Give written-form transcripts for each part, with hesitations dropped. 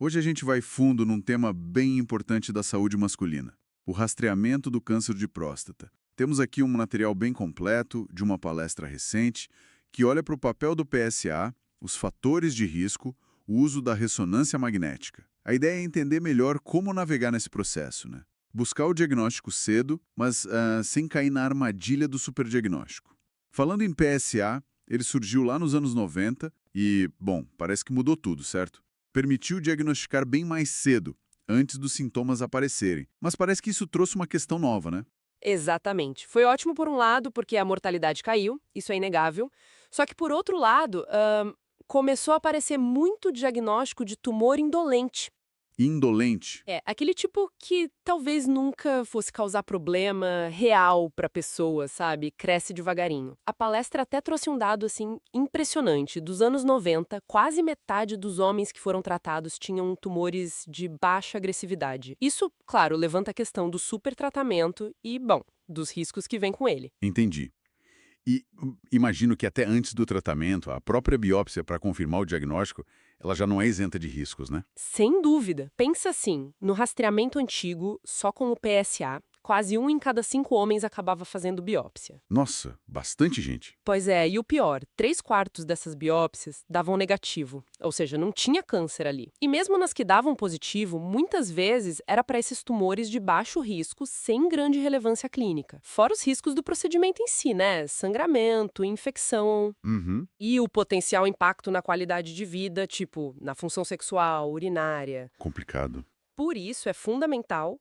Hoje a gente vai fundo num tema bem importante da saúde masculina, o rastreamento do câncer de próstata. Temos aqui um material bem completo de uma palestra recente que olha para o papel do PSA, os fatores de risco, o uso da ressonância magnética. A ideia é entender melhor como navegar nesse processo, né? Buscar o diagnóstico cedo, mas sem cair na armadilha do superdiagnóstico. Falando em PSA, ele surgiu lá nos anos 90 e, bom, parece que mudou tudo, certo? Permitiu diagnosticar bem mais cedo, antes dos sintomas aparecerem. Mas parece que isso trouxe uma questão nova, né? Exatamente. Foi ótimo por um lado, porque a mortalidade caiu, isso é inegável. Só que, por outro lado, começou a aparecer muito diagnóstico de tumor indolente. Indolente. É, aquele tipo que talvez nunca fosse causar problema real para a pessoa, sabe? Cresce devagarinho. A palestra até trouxe um dado, assim, impressionante. Dos anos 90, quase metade dos homens que foram tratados tinham tumores de baixa agressividade. Isso, claro, levanta a questão do supertratamento e, bom, dos riscos que vem com ele. Entendi. E imagino que até antes do tratamento, a própria biópsia para confirmar o diagnóstico, ela já não é isenta de riscos, né? Sem dúvida. Pensa assim, no rastreamento antigo, só com o PSA, quase um em cada 5 homens acabava fazendo biópsia. Nossa, bastante gente. Pois é, e o pior, 3/4 dessas biópsias davam negativo, ou seja, não tinha câncer ali. E mesmo nas que davam positivo, muitas vezes era para esses tumores de baixo risco, sem grande relevância clínica. Fora os riscos do procedimento em si, né? Sangramento, infecção Uhum, e o potencial impacto na qualidade de vida, tipo na função sexual, urinária. complicado. Por isso, é fundamental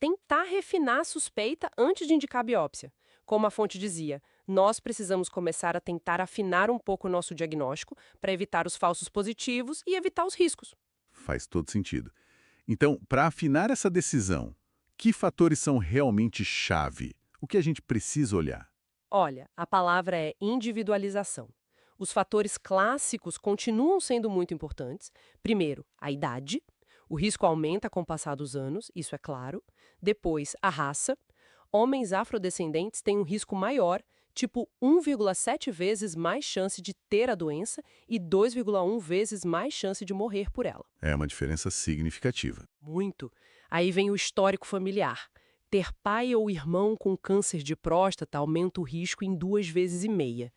tentar refinar a suspeita antes de indicar a biópsia. Como a fonte dizia, nós precisamos começar a tentar afinar um pouco o nosso diagnóstico para evitar os falsos positivos e evitar os riscos. Faz todo sentido. Então, para afinar essa decisão, que fatores são realmente chave? O que a gente precisa olhar? Olha, a palavra é individualização. Os fatores clássicos continuam sendo muito importantes. Primeiro, a idade. O risco aumenta com o passar dos anos, isso é claro. Depois, a raça. Homens afrodescendentes têm um risco maior, tipo 1,7 vezes mais chance de ter a doença e 2,1 vezes mais chance de morrer por ela. É uma diferença significativa. Muito. Aí vem o histórico familiar. Ter pai ou irmão com câncer de próstata aumenta o risco em 2,5 vezes.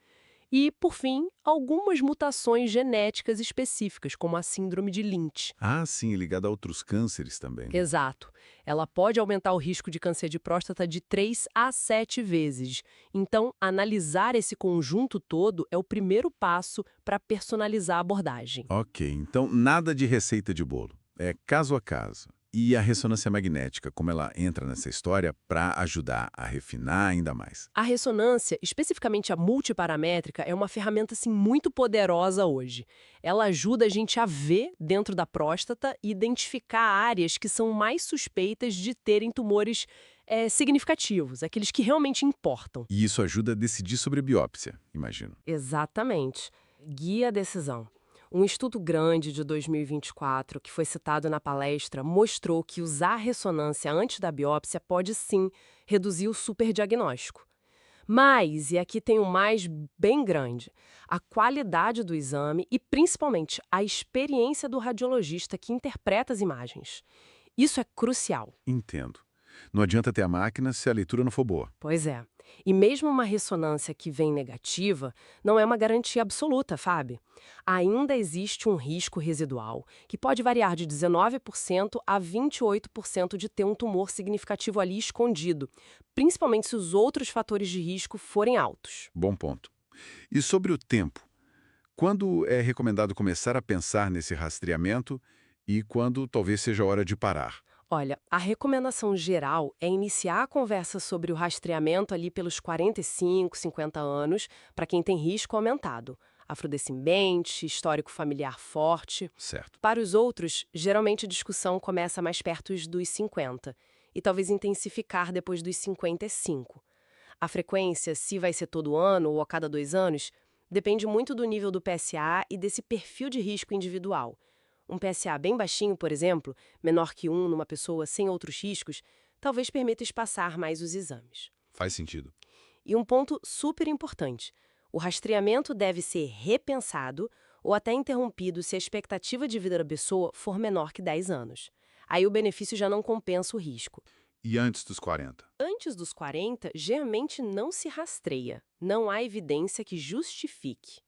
E, por fim, algumas mutações genéticas específicas, como a síndrome de Lynch. Ah, sim, ligado a outros cânceres também, né? Exato. Ela pode aumentar o risco de câncer de próstata de 3 a 7 vezes. Então, analisar esse conjunto todo é o primeiro passo para personalizar a abordagem. Ok, então nada de receita de bolo. É caso a caso. E a ressonância magnética, como ela entra nessa história para ajudar a refinar ainda mais? A ressonância, especificamente a multiparamétrica, é uma ferramenta assim, muito poderosa hoje. Ela ajuda a gente a ver dentro da próstata e identificar áreas que são mais suspeitas de terem tumores significativos, aqueles que realmente importam. E isso ajuda a decidir sobre biópsia, imagino. Exatamente. Guia a decisão. Um estudo grande de 2024, que foi citado na palestra, mostrou que usar ressonância antes da biópsia pode sim reduzir o superdiagnóstico. Mas, e aqui tem um mais bem grande, a qualidade do exame e principalmente a experiência do radiologista que interpreta as imagens. Isso é crucial. Entendo. Não adianta ter a máquina se a leitura não for boa. Pois é. E mesmo uma ressonância que vem negativa, não é uma garantia absoluta, Fábio. Ainda existe um risco residual, que pode variar de 19% a 28% de ter um tumor significativo ali escondido, principalmente se os outros fatores de risco forem altos. Bom ponto. E sobre o tempo? Quando é recomendado começar a pensar nesse rastreamento e quando talvez seja hora de parar? Olha, a recomendação geral é iniciar a conversa sobre o rastreamento ali pelos 45, 50 anos, para quem tem risco aumentado. Afrodescendente, histórico familiar forte. Certo. Para os outros, geralmente a discussão começa mais perto dos 50 e talvez intensificar depois dos 55. A frequência, se vai ser todo ano ou a cada 2 anos, depende muito do nível do PSA e desse perfil de risco individual. Um PSA bem baixinho, por exemplo, menor que 1 numa pessoa sem outros riscos, talvez permita espaçar mais os exames. Faz sentido. E um ponto super importante: o rastreamento deve ser repensado ou até interrompido se a expectativa de vida da pessoa for menor que 10 anos. Aí o benefício já não compensa o risco. E antes dos 40? Antes dos 40, geralmente não se rastreia. Não há evidência que justifique.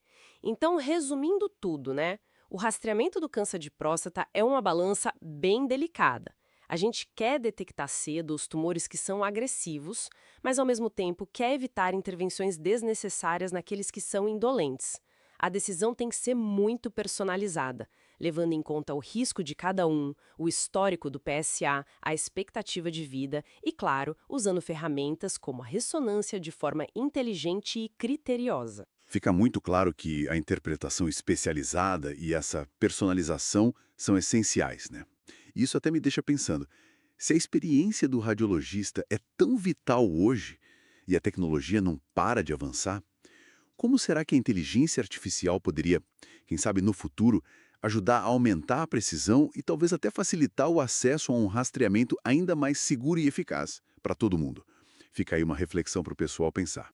Então, resumindo tudo, né? O rastreamento do câncer de próstata é uma balança bem delicada. A gente quer detectar cedo os tumores que são agressivos, mas ao mesmo tempo quer evitar intervenções desnecessárias naqueles que são indolentes. A decisão tem que ser muito personalizada, levando em conta o risco de cada um, o histórico do PSA, a expectativa de vida e, claro, usando ferramentas como a ressonância de forma inteligente e criteriosa. Fica muito claro que a interpretação especializada e essa personalização são essenciais, né? Isso até me deixa pensando, se a experiência do radiologista é tão vital hoje e a tecnologia não para de avançar, como será que a inteligência artificial poderia, quem sabe no futuro, ajudar a aumentar a precisão e talvez até facilitar o acesso a um rastreamento ainda mais seguro e eficaz para todo mundo? Fica aí uma reflexão para o pessoal pensar.